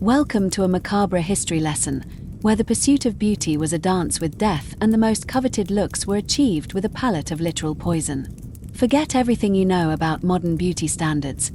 Welcome to a macabre history lesson, where the pursuit of beauty was a dance with death and the most coveted looks were achieved with a palette of literal poison. Forget everything you know about modern beauty standards.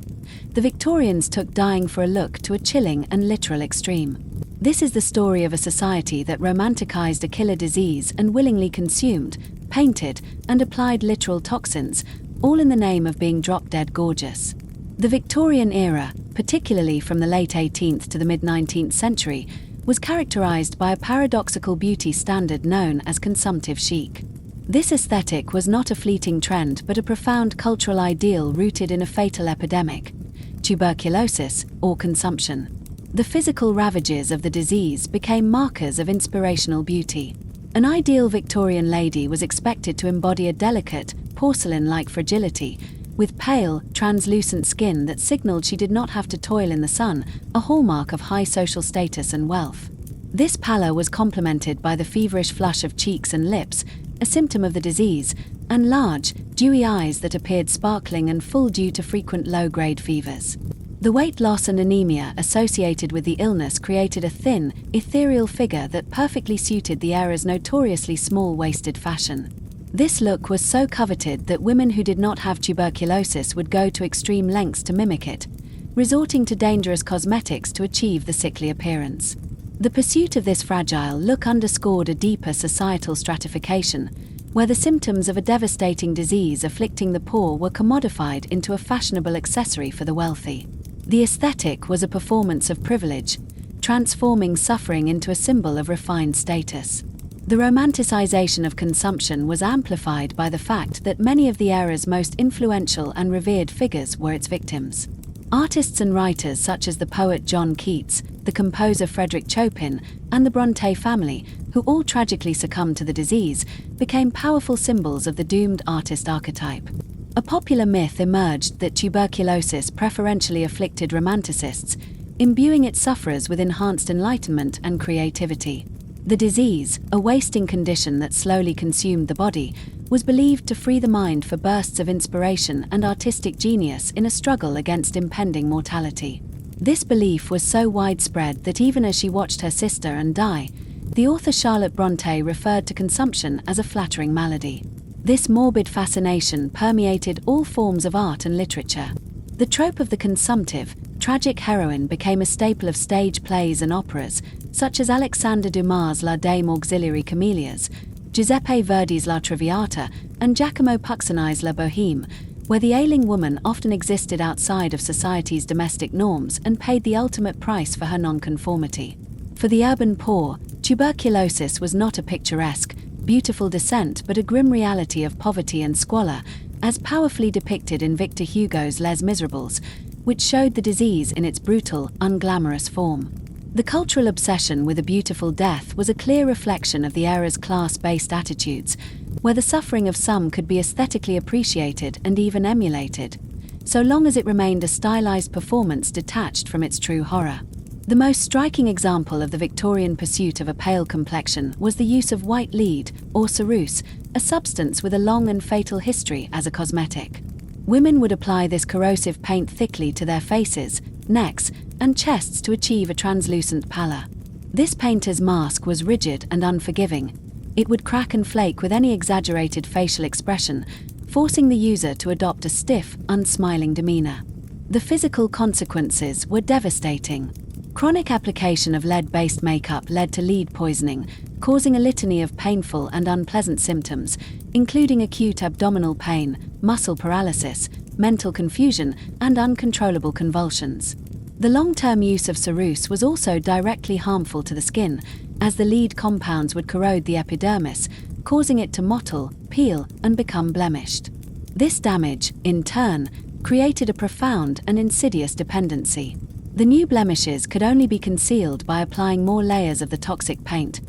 The Victorians took dying for a look to a chilling and literal extreme. This is the story of a society that romanticized a killer disease and willingly consumed, painted, and applied literal toxins, all in the name of being drop-dead gorgeous. The Victorian era, particularly from the late 18th to the mid-19th century, was characterized by a paradoxical beauty standard known as consumptive chic. This aesthetic was not a fleeting trend but a profound cultural ideal rooted in a fatal epidemic: tuberculosis, or consumption. The physical ravages of the disease became markers of inspirational beauty. An ideal Victorian lady was expected to embody a delicate, porcelain-like fragility, with pale, translucent skin that signaled she did not have to toil in the sun, a hallmark of high social status and wealth. This pallor was complemented by the feverish flush of cheeks and lips, a symptom of the disease, and large, dewy eyes that appeared sparkling and full due to frequent low-grade fevers. The weight loss and anemia associated with the illness created a thin, ethereal figure that perfectly suited the era's notoriously small-waisted fashion. This look was so coveted that women who did not have tuberculosis would go to extreme lengths to mimic it, resorting to dangerous cosmetics to achieve the sickly appearance. The pursuit of this fragile look underscored a deeper societal stratification, where the symptoms of a devastating disease afflicting the poor were commodified into a fashionable accessory for the wealthy. The aesthetic was a performance of privilege, transforming suffering into a symbol of refined status. The romanticization of consumption was amplified by the fact that many of the era's most influential and revered figures were its victims. Artists and writers such as the poet John Keats, the composer Frederick Chopin, and the Bronte family, who all tragically succumbed to the disease, became powerful symbols of the doomed artist archetype. A popular myth emerged that tuberculosis preferentially afflicted romanticists, imbuing its sufferers with enhanced enlightenment and creativity. The disease, a wasting condition that slowly consumed the body, was believed to free the mind for bursts of inspiration and artistic genius in a struggle against impending mortality. This belief was so widespread that even as she watched her sister and die, the author Charlotte Bronte referred to consumption as a flattering malady. This morbid fascination permeated all forms of art and literature. The trope of the consumptive, tragic heroine became a staple of stage plays and operas, such as Alexandre Dumas' La Dame Auxiliary Camellias, Giuseppe Verdi's La Traviata, and Giacomo Puccini's La Bohème, where the ailing woman often existed outside of society's domestic norms and paid the ultimate price for her nonconformity. For the urban poor, tuberculosis was not a picturesque, beautiful descent but a grim reality of poverty and squalor, as powerfully depicted in Victor Hugo's Les Miserables, which showed the disease in its brutal, unglamorous form. The cultural obsession with a beautiful death was a clear reflection of the era's class-based attitudes, where the suffering of some could be aesthetically appreciated and even emulated, so long as it remained a stylized performance detached from its true horror. The most striking example of the Victorian pursuit of a pale complexion was the use of white lead, or ceruse, a substance with a long and fatal history as a cosmetic. Women would apply this corrosive paint thickly to their faces, necks, and chests to achieve a translucent pallor. This painter's mask was rigid and unforgiving. It would crack and flake with any exaggerated facial expression, forcing the user to adopt a stiff, unsmiling demeanor. The physical consequences were devastating. Chronic application of lead-based makeup led to lead poisoning, causing a litany of painful and unpleasant symptoms, including acute abdominal pain, muscle paralysis, mental confusion, and uncontrollable convulsions. The long-term use of ceruse was also directly harmful to the skin, as the lead compounds would corrode the epidermis, causing it to mottle, peel, and become blemished. This damage, in turn, created a profound and insidious dependency. The new blemishes could only be concealed by applying more layers of the toxic paint,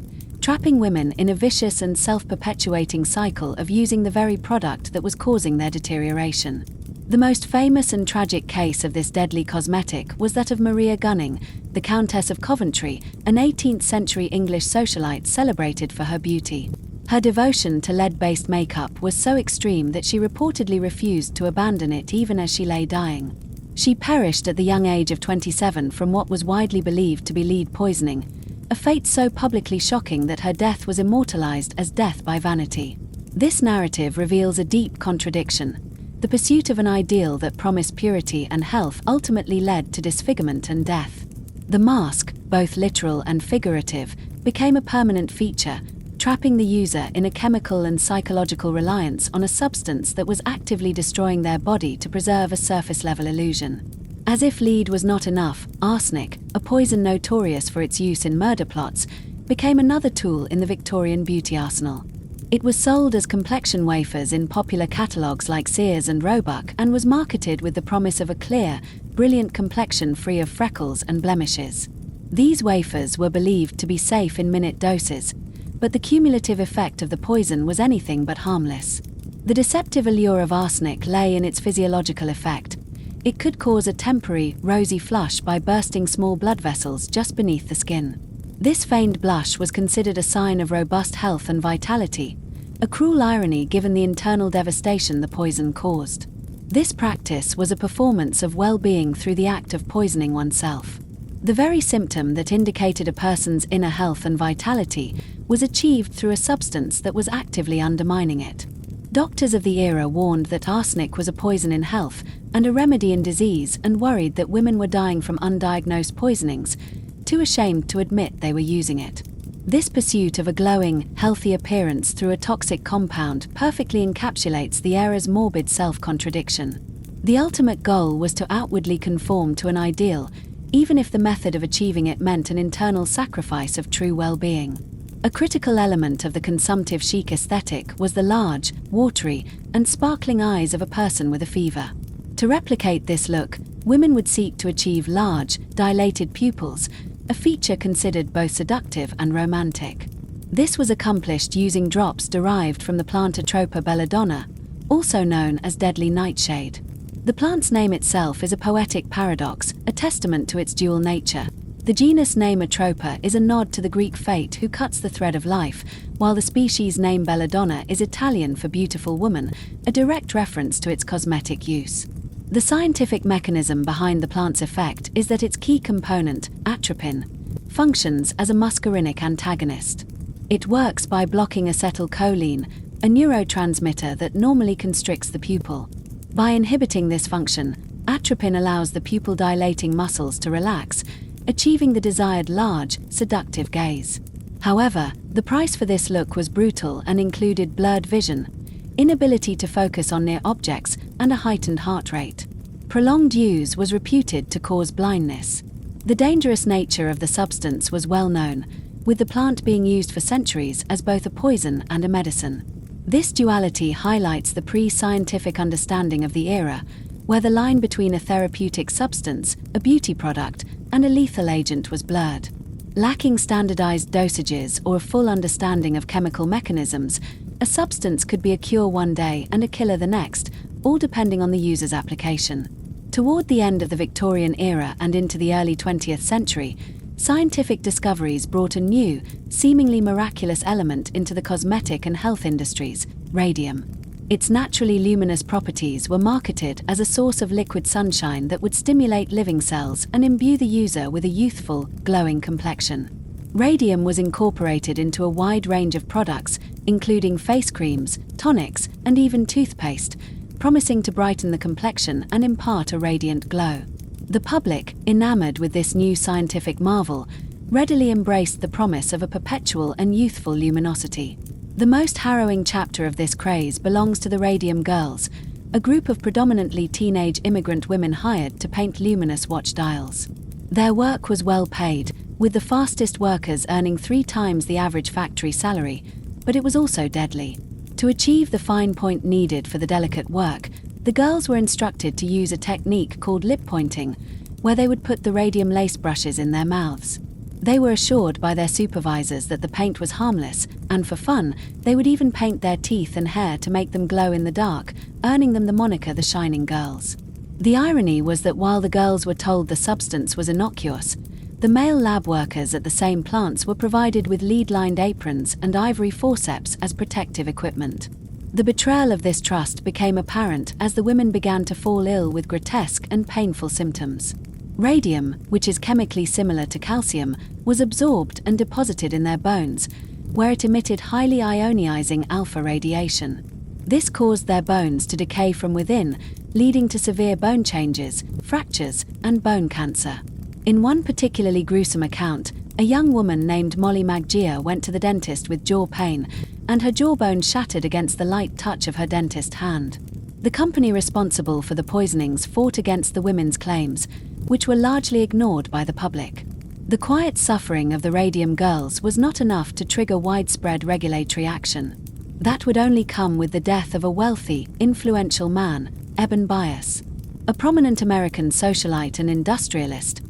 trapping women in a vicious and self-perpetuating cycle of using the very product that was causing their deterioration. The most famous and tragic case of this deadly cosmetic was that of Maria Gunning, the Countess of Coventry, an 18th-century English socialite celebrated for her beauty. Her devotion to lead-based makeup was so extreme that she reportedly refused to abandon it even as she lay dying. She perished at the young age of 27 from what was widely believed to be lead poisoning, a fate so publicly shocking that her death was immortalized as death by vanity. This narrative reveals a deep contradiction. The pursuit of an ideal that promised purity and health ultimately led to disfigurement and death. The mask, both literal and figurative, became a permanent feature, trapping the user in a chemical and psychological reliance on a substance that was actively destroying their body to preserve a surface-level illusion. As if lead was not enough, arsenic, a poison notorious for its use in murder plots, became another tool in the Victorian beauty arsenal. It was sold as complexion wafers in popular catalogues like Sears and Roebuck and was marketed with the promise of a clear, brilliant complexion free of freckles and blemishes. These wafers were believed to be safe in minute doses, but the cumulative effect of the poison was anything but harmless. The deceptive allure of arsenic lay in its physiological effect. It could cause a temporary, rosy flush by bursting small blood vessels just beneath the skin. This feigned blush was considered a sign of robust health and vitality, a cruel irony given the internal devastation the poison caused. This practice was a performance of well-being through the act of poisoning oneself. The very symptom that indicated a person's inner health and vitality was achieved through a substance that was actively undermining it. Doctors of the era warned that arsenic was a poison in health and a remedy in disease, and worried that women were dying from undiagnosed poisonings, too ashamed to admit they were using it. This pursuit of a glowing, healthy appearance through a toxic compound perfectly encapsulates the era's morbid self-contradiction. The ultimate goal was to outwardly conform to an ideal, even if the method of achieving it meant an internal sacrifice of true well-being. A critical element of the consumptive chic aesthetic was the large, watery, and sparkling eyes of a person with a fever. To replicate this look, women would seek to achieve large, dilated pupils, a feature considered both seductive and romantic. This was accomplished using drops derived from the plant Atropa belladonna, also known as deadly nightshade. The plant's name itself is a poetic paradox, a testament to its dual nature. The genus name Atropa is a nod to the Greek fate who cuts the thread of life, while the species name belladonna is Italian for beautiful woman, a direct reference to its cosmetic use. The scientific mechanism behind the plant's effect is that its key component, atropine, functions as a muscarinic antagonist. It works by blocking acetylcholine, a neurotransmitter that normally constricts the pupil. By inhibiting this function, atropine allows the pupil-dilating muscles to relax, achieving the desired large, seductive gaze. However, the price for this look was brutal and included blurred vision, inability to focus on near objects, and a heightened heart rate. Prolonged use was reputed to cause blindness. The dangerous nature of the substance was well known, with the plant being used for centuries as both a poison and a medicine. This duality highlights the pre-scientific understanding of the era, where the line between a therapeutic substance, a beauty product, and a lethal agent was blurred. Lacking standardized dosages or a full understanding of chemical mechanisms, a substance could be a cure one day and a killer the next, all depending on the user's application. Toward the end of the Victorian era and into the early 20th century, scientific discoveries brought a new, seemingly miraculous element into the cosmetic and health industries: radium. Its naturally luminous properties were marketed as a source of liquid sunshine that would stimulate living cells and imbue the user with a youthful, glowing complexion. Radium was incorporated into a wide range of products, including face creams, tonics, and even toothpaste, promising to brighten the complexion and impart a radiant glow. The public, enamored with this new scientific marvel, readily embraced the promise of a perpetual and youthful luminosity. The most harrowing chapter of this craze belongs to the Radium Girls, a group of predominantly teenage immigrant women hired to paint luminous watch dials. Their work was well paid, with the fastest workers earning 3 times the average factory salary, but it was also deadly. To achieve the fine point needed for the delicate work, the girls were instructed to use a technique called lip pointing, where they would put the radium lace brushes in their mouths. They were assured by their supervisors that the paint was harmless, and for fun, they would even paint their teeth and hair to make them glow in the dark, earning them the moniker the Shining Girls. The irony was that while the girls were told the substance was innocuous, the male lab workers at the same plants were provided with lead-lined aprons and ivory forceps as protective equipment. The betrayal of this trust became apparent as the women began to fall ill with grotesque and painful symptoms. Radium, which is chemically similar to calcium, was absorbed and deposited in their bones, where it emitted highly ionizing alpha radiation. This caused their bones to decay from within, leading to severe bone changes, fractures, and bone cancer. In one particularly gruesome account, a young woman named Molly Maggia went to the dentist with jaw pain, and her jawbone shattered against the light touch of her dentist's hand. The company responsible for the poisonings fought against the women's claims, which were largely ignored by the public. The quiet suffering of the radium girls was not enough to trigger widespread regulatory action. That would only come with the death of a wealthy, influential man, Eben Bias. A prominent American socialite and industrialist,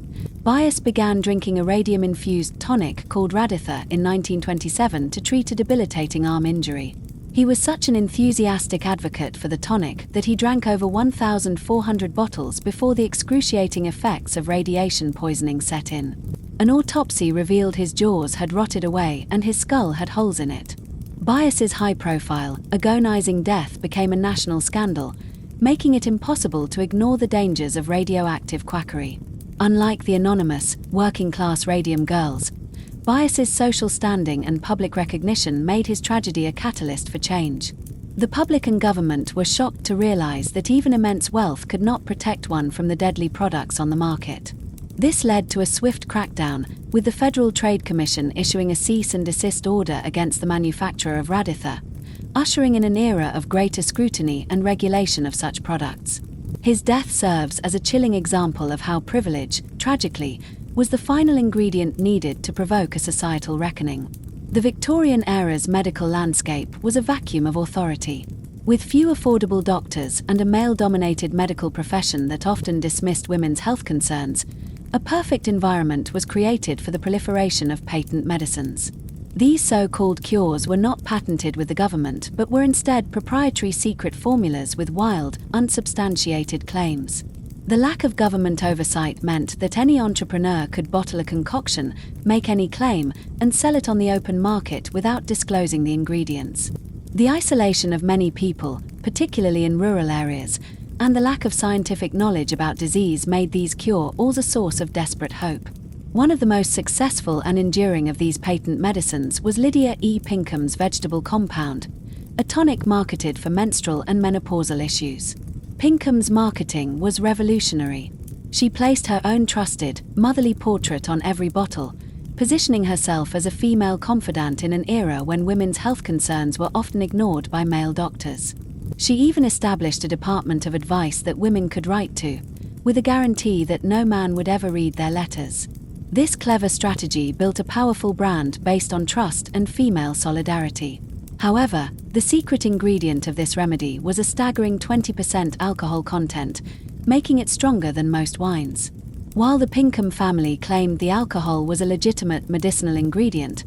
Bias began drinking a radium-infused tonic called Raditha in 1927 to treat a debilitating arm injury. He was such an enthusiastic advocate for the tonic that he drank over 1,400 bottles before the excruciating effects of radiation poisoning set in. An autopsy revealed his jaws had rotted away and his skull had holes in it. Bias's high-profile, agonizing death became a national scandal, making it impossible to ignore the dangers of radioactive quackery. Unlike the anonymous, working-class radium girls, Bias's social standing and public recognition made his tragedy a catalyst for change. The public and government were shocked to realize that even immense wealth could not protect one from the deadly products on the market. This led to a swift crackdown, with the Federal Trade Commission issuing a cease and desist order against the manufacturer of Raditha, ushering in an era of greater scrutiny and regulation of such products. His death serves as a chilling example of how privilege, tragically, was the final ingredient needed to provoke a societal reckoning. The Victorian era's medical landscape was a vacuum of authority. With few affordable doctors and a male-dominated medical profession that often dismissed women's health concerns, a perfect environment was created for the proliferation of patent medicines. These so-called cures were not patented with the government but were instead proprietary secret formulas with wild, unsubstantiated claims. The lack of government oversight meant that any entrepreneur could bottle a concoction, make any claim, and sell it on the open market without disclosing the ingredients. The isolation of many people, particularly in rural areas, and the lack of scientific knowledge about disease made these cure-alls a source of desperate hope. One of the most successful and enduring of these patent medicines was Lydia E. Pinkham's vegetable compound, a tonic marketed for menstrual and menopausal issues. Pinkham's marketing was revolutionary. She placed her own trusted, motherly portrait on every bottle, positioning herself as a female confidant in an era when women's health concerns were often ignored by male doctors. She even established a department of advice that women could write to, with a guarantee that no man would ever read their letters. This clever strategy built a powerful brand based on trust and female solidarity. However, the secret ingredient of this remedy was a staggering 20% alcohol content, making it stronger than most wines. While the Pinkham family claimed the alcohol was a legitimate medicinal ingredient,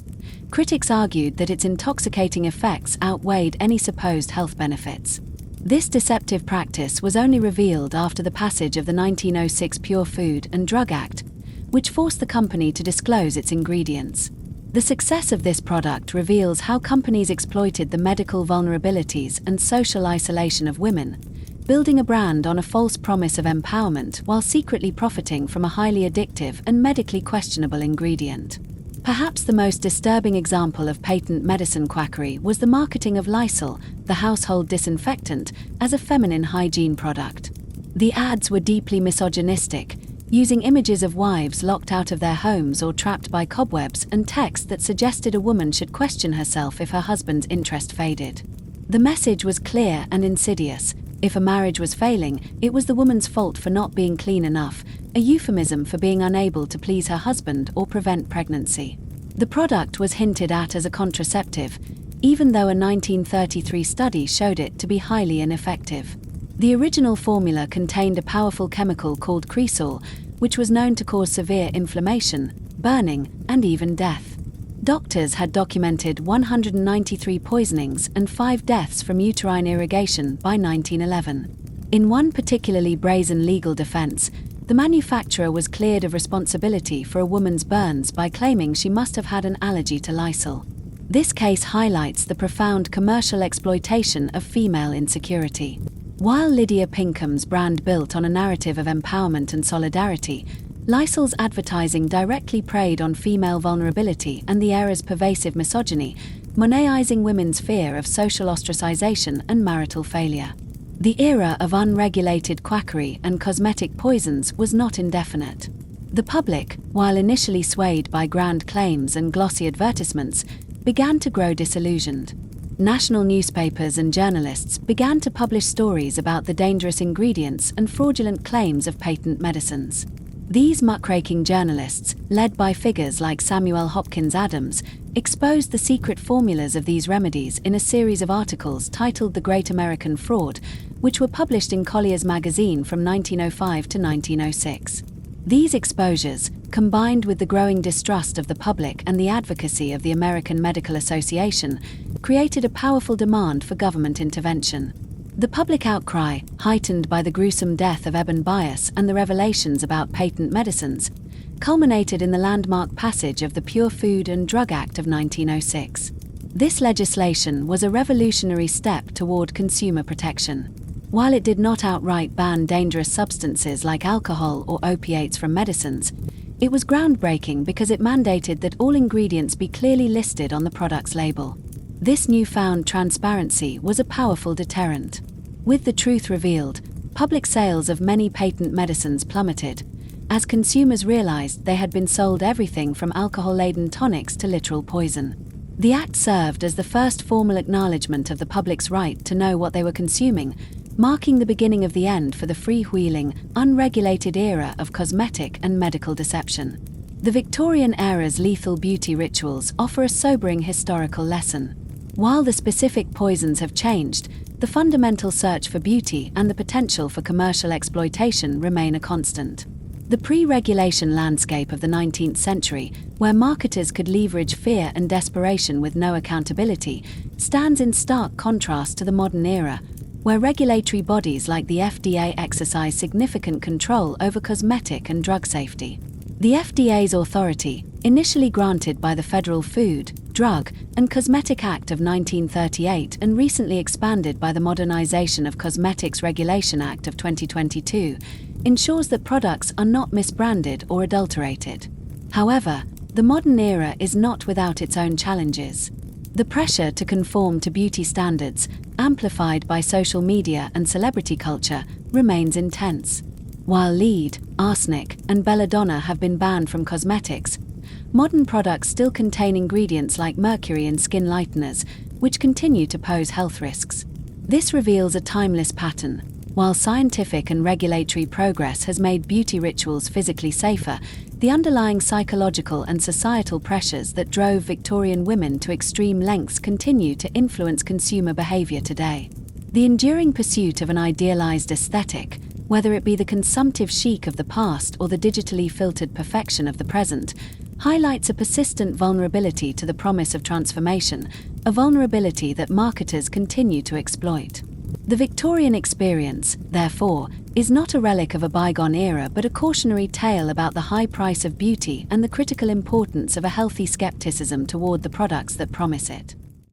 critics argued that its intoxicating effects outweighed any supposed health benefits. This deceptive practice was only revealed after the passage of the 1906 Pure Food and Drug Act, which forced the company to disclose its ingredients. The success of this product reveals how companies exploited the medical vulnerabilities and social isolation of women, building a brand on a false promise of empowerment while secretly profiting from a highly addictive and medically questionable ingredient. Perhaps the most disturbing example of patent medicine quackery was the marketing of Lysol, the household disinfectant, as a feminine hygiene product. The ads were deeply misogynistic, using images of wives locked out of their homes or trapped by cobwebs and text that suggested a woman should question herself if her husband's interest faded. The message was clear and insidious. If a marriage was failing, it was the woman's fault for not being clean enough, a euphemism for being unable to please her husband or prevent pregnancy. The product was hinted at as a contraceptive, even though a 1933 study showed it to be highly ineffective. The original formula contained a powerful chemical called cresol, which was known to cause severe inflammation, burning, and even death. Doctors had documented 193 poisonings and 5 deaths from uterine irrigation by 1911. In one particularly brazen legal defense, the manufacturer was cleared of responsibility for a woman's burns by claiming she must have had an allergy to Lysol. This case highlights the profound commercial exploitation of female insecurity. While Lydia Pinkham's brand built on a narrative of empowerment and solidarity, Lysol's advertising directly preyed on female vulnerability and the era's pervasive misogyny, monetising women's fear of social ostracization and marital failure. The era of unregulated quackery and cosmetic poisons was not indefinite. The public, while initially swayed by grand claims and glossy advertisements, began to grow disillusioned. National newspapers and journalists began to publish stories about the dangerous ingredients and fraudulent claims of patent medicines. These muckraking journalists, led by figures like Samuel Hopkins Adams, exposed the secret formulas of these remedies in a series of articles titled The Great American Fraud, which were published in Collier's magazine from 1905 to 1906. These exposures, combined with the growing distrust of the public and the advocacy of the American Medical Association, created a powerful demand for government intervention. The public outcry, heightened by the gruesome death of Eben Bias and the revelations about patent medicines, culminated in the landmark passage of the Pure Food and Drug Act of 1906. This legislation was a revolutionary step toward consumer protection. While it did not outright ban dangerous substances like alcohol or opiates from medicines, it was groundbreaking because it mandated that all ingredients be clearly listed on the product's label. This newfound transparency was a powerful deterrent. With the truth revealed, public sales of many patent medicines plummeted, as consumers realized they had been sold everything from alcohol-laden tonics to literal poison. The act served as the first formal acknowledgement of the public's right to know what they were consuming, marking the beginning of the end for the freewheeling, unregulated era of cosmetic and medical deception. The Victorian era's lethal beauty rituals offer a sobering historical lesson. While the specific poisons have changed, the fundamental search for beauty and the potential for commercial exploitation remain a constant. The pre-regulation landscape of the 19th century, where marketers could leverage fear and desperation with no accountability, stands in stark contrast to the modern era, where regulatory bodies like the FDA exercise significant control over cosmetic and drug safety. The FDA's authority, initially granted by the Federal Food, Drug, and Cosmetic Act of 1938 and recently expanded by the Modernization of Cosmetics Regulation Act of 2022, ensures that products are not misbranded or adulterated. However, the modern era is not without its own challenges. The pressure to conform to beauty standards, amplified by social media and celebrity culture, remains intense. While lead, arsenic, and belladonna have been banned from cosmetics, modern products still contain ingredients like mercury and skin lighteners, which continue to pose health risks. This reveals a timeless pattern. While scientific and regulatory progress has made beauty rituals physically safer, the underlying psychological and societal pressures that drove Victorian women to extreme lengths continue to influence consumer behavior today. The enduring pursuit of an idealized aesthetic, whether it be the consumptive chic of the past or the digitally filtered perfection of the present, highlights a persistent vulnerability to the promise of transformation, a vulnerability that marketers continue to exploit. The Victorian experience, therefore, is not a relic of a bygone era but a cautionary tale about the high price of beauty and the critical importance of a healthy skepticism toward the products that promise it.